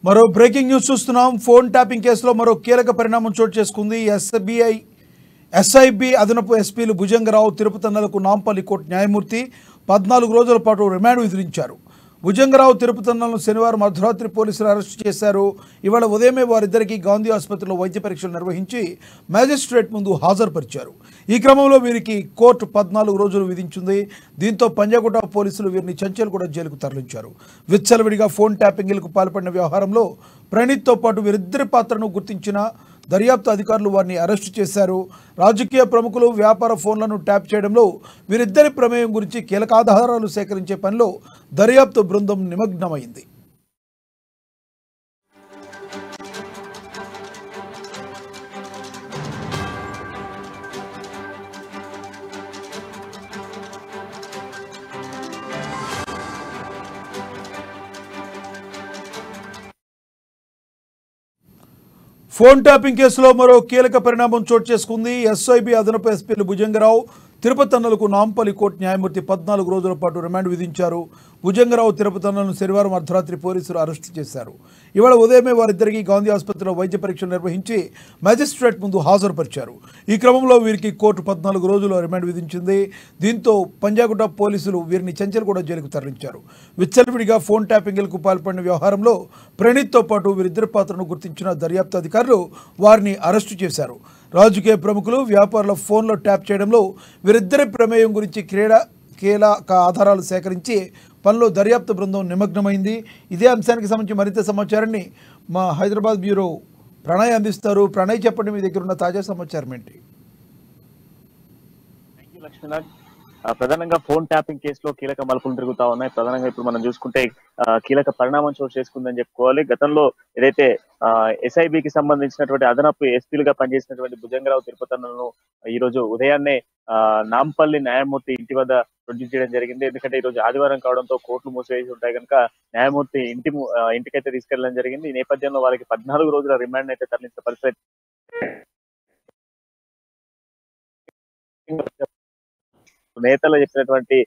మరో breaking news చూస్తున్నాం. Phone tapping కేసులో మరో కీలక పరిణామం చోటు చేసుకుంది. ఎస్ఐబి అదనపు ఎస్పీలు భుజంగరావు, తిరుపతన్నలకు నాంపల్లి కోర్టు న్యాయమూర్తి 14 రోజుల పాటు రిమాండ్ విధించారు. భుజంగరావు, తిరుపతన్నలను శనివారం అర్ధరాత్రి పోలీసులు అరెస్టు చేశారు. ఇవాళ ఉదయమే వారిద్దరికీ గాంధీ ఆసుపత్రిలో వైద్య పరీక్షలు నిర్వహించి మ్యాజిస్ట్రేట్ ముందు హాజరుపరిచారు. ఈ క్రమంలో వీరికి కోర్టు 14 రోజులు విధించింది. దీంతో పంజాగుట్ట పోలీసులు వీరిని చంచల్గూడ జైలుకు తరలించారు. విచ్చలవిడిగా ఫోన్ ట్యాపింగ్లకు పాల్పడిన వ్యవహారంలో ప్రణీత్తో పాటు వీరిద్దరి పాత్రను గుర్తించిన దర్యాప్తు అధికారులు వారిని అరెస్టు చేశారు. రాజకీయ ప్రముఖులు, వ్యాపార ఫోన్లను ట్యాప్ చేయడంలో వీరిద్దరి ప్రమేయం గురించి కీలక ఆధారాలు సేకరించే పనిలో దర్యాప్తు బృందం నిమగ్నమైంది. ఫోన్ ట్యాపింగ్ కేసులో మరో కీలక పరిణామం చోటు చేసుకుంది. ఎస్ఐబి అదనపు ఎస్పీలు భుజంగరావు, తిరుపతన్నలకు నాంపల్లి కోర్టు న్యాయమూర్తి 14 రోజుల పాటు రిమాండ్ విధించారు. భుజంగరావు, తిరుపతన్నలను శనివారం అర్ధరాత్రి పోలీసులు అరెస్టు చేశారు. ఇవాళ ఉదయమే వారిద్దరికీ గాంధీ ఆసుపత్రిలో వైద్య పరీక్షలు నిర్వహించి మ్యాజిస్ట్రేట్ ముందు హాజరుపరిచారు. ఈ క్రమంలో వీరికి కోర్టు 14 రోజుల రిమాండ్ విధించింది. దీంతో పంజాగుట్ట పోలీసులు వీరిని చంచల్గూడ జైలుకు తరలించారు. విచ్చలవిడిగా ఫోన్ ట్యాపింగ్లకు పాల్పడిన వ్యవహారంలో ప్రణీత్తో పాటు వీరిద్దరి పాత్రను గుర్తించిన దర్యాప్తు అధికారులు వారిని అరెస్టు చేశారు. రాజకీయ ప్రముఖులు, వ్యాపారుల ఫోన్లో ట్యాప్ చేయడంలో వీరిద్దరి ప్రమేయం గురించి కీలక ఆధారాలు సేకరించి పనిలో దర్యాప్తు బృందం నిమగ్నమైంది. ఇదే అంశానికి సంబంధించి మరింత సమాచారాన్ని మా హైదరాబాద్ బ్యూరో ప్రణయ్ అందిస్తారు. ప్రణయ్, చెప్పండి, మీ దగ్గర ఉన్న తాజా సమాచారం ఏంటి? ప్రధానంగా ఫోన్ ట్యాపింగ్ కేసులో కీలక మలుపులు తిరుగుతా ఉన్నాయి. ప్రధానంగా ఇప్పుడు మనం చూసుకుంటే కీలక పరిణామం చోటు చేసుకుందని చెప్పుకోవాలి. గతంలో ఏదైతే ఎస్ఐబికి సంబంధించినటువంటి అదనపు ఎస్పీలుగా పనిచేసినటువంటి భుజంగరావు, తిరుపతన్నలను ఈ రోజు ఉదయాన్నే నాంపల్లి న్యాయమూర్తి ఇంటి వద్ద ప్రొడ్యూస్ చేయడం జరిగింది. ఎందుకంటే ఈ రోజు ఆదివారం కావడంతో కోర్టులు మూసివేసి ఉంటాయి కనుక న్యాయమూర్తి ఇంటికైతే తీసుకెళ్లడం జరిగింది. ఈ నేపథ్యంలో వాళ్ళకి 14 రోజుల రిమాండ్ అయితే తరలించిన పరిస్థితి నేతలు చెప్పినటువంటి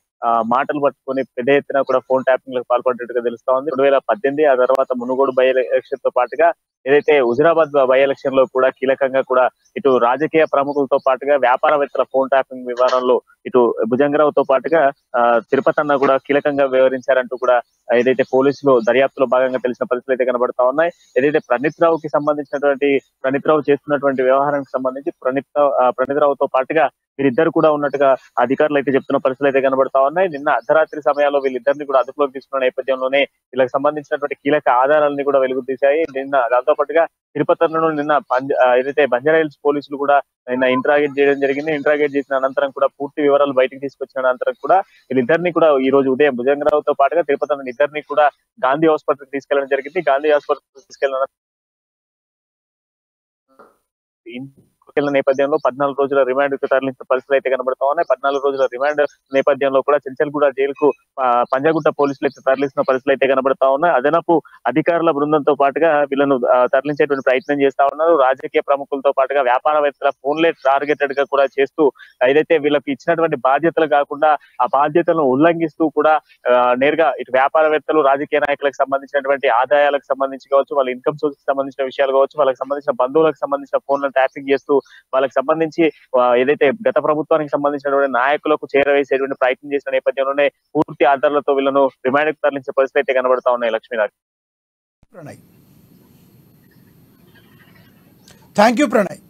మాటలు పట్టుకొని పెద్ద ఎత్తున కూడా ఫోన్ ట్యాపింగ్ లకు పాల్పడినట్టుగా తెలుస్తా ఉంది. 2018 ఆ తర్వాత మునుగోడు బై ఎలక్షన్ తో పాటుగా ఏదైతే హుజురాబాద్ బై ఎలక్షన్ లో కూడా కీలకంగా కూడా ఇటు రాజకీయ ప్రముఖులతో పాటుగా వ్యాపారవేత్తల ఫోన్ ట్యాపింగ్ వ్యవహారంలో ఇటు భుజంగరావుతో పాటుగా తిరుపతన్న కూడా కీలకంగా వ్యవహరించారంటూ కూడా ఏదైతే పోలీసులు దర్యాప్తులో భాగంగా తెలిసిన పరిస్థితులు అయితే కనబడతా ఉన్నాయి. ఏదైతే ప్రణీత్ రావు చేస్తున్నటువంటి వ్యవహారానికి సంబంధించి ప్రణీత్ రావుతో పాటుగా వీరిద్దరు కూడా ఉన్నట్టుగా అధికారులు అయితే చెప్తున్న పరిస్థితులు అయితే కనబడతా ఉన్నాయి. నిన్న అర్ధరాత్రి సమయాల్లో వీళ్ళిద్దరిని కూడా అదుపులోకి తీసుకున్న నేపథ్యంలోనే వీళ్ళకి సంబంధించినటువంటి కీలక ఆధారాలని కూడా వెలుగు తీశాయి. నిన్న దాంతో పాటుగా తిరుపతిలో నిన్న ఏదైతే బంజారాహిల్స్ పోలీసులు కూడా నిన్న ఇంటరాగేట్ చేయడం జరిగింది. ఇంటరాగేట్ చేసిన అనంతరం కూడా పూర్తి వివరాలు బయటకు తీసుకొచ్చిన అనంతరం కూడా వీళ్ళిద్దరిని కూడా ఈ రోజు ఉదయం భుజంగరావుతో పాటుగా తిరుపతి ఇద్దరిని కూడా గాంధీ ఆసుపత్రికి తీసుకెళ్లడం జరిగింది. గాంధీ ఆసుపత్రికి తీసుకెళ్లిన నేపథ్యంలో 14 రోజుల రిమాండ్ తరలించిన పరిస్థితులు అయితే కనబడతా ఉన్నాయి. 14 రోజుల రిమాండ్ నేపథ్యంలో కూడా చంచల్గూడ జైలుకు పంజాగుట్ట పోలీసులు అయితే తరలిస్తున్న పరిస్థితులు అయితే కనబడతా ఉన్నాయి. అదనపు అధికారుల బృందంతో పాటుగా వీళ్ళను తరలించేటువంటి ప్రయత్నం చేస్తా ఉన్నారు. రాజకీయ ప్రముఖులతో పాటుగా వ్యాపారవేత్తల ఫోన్లే టార్గెటెడ్ గా కూడా చేస్తూ ఏదైతే వీళ్ళకి ఇచ్చినటువంటి బాధ్యతలు కాకుండా ఆ బాధ్యతలను ఉల్లంఘిస్తూ కూడా నేరుగా ఇటు వ్యాపారవేత్తలు, రాజకీయ నాయకులకు సంబంధించినటువంటి ఆదాయాలకు సంబంధించి కావచ్చు, వాళ్ళ ఇన్కమ్ సోర్స్ కి సంబంధించిన విషయాలు కావచ్చు, వాళ్ళకి సంబంధించిన బంధువులకు సంబంధించిన ఫోన్లను ట్యాపింగ్ చేస్తూ వాళ్ళకి సంబంధించి ఏదైతే గత ప్రభుత్వానికి సంబంధించినటువంటి నాయకులకు చేరవేసేటువంటి ప్రయత్నం చేసిన నేపథ్యంలోనే పూర్తి ఆధారాలతో వీళ్ళను రిమాండ్ తరలించే పరిస్థితి అయితే కనబడతా ఉన్నాయి. Lakshminath, thank you Pranay.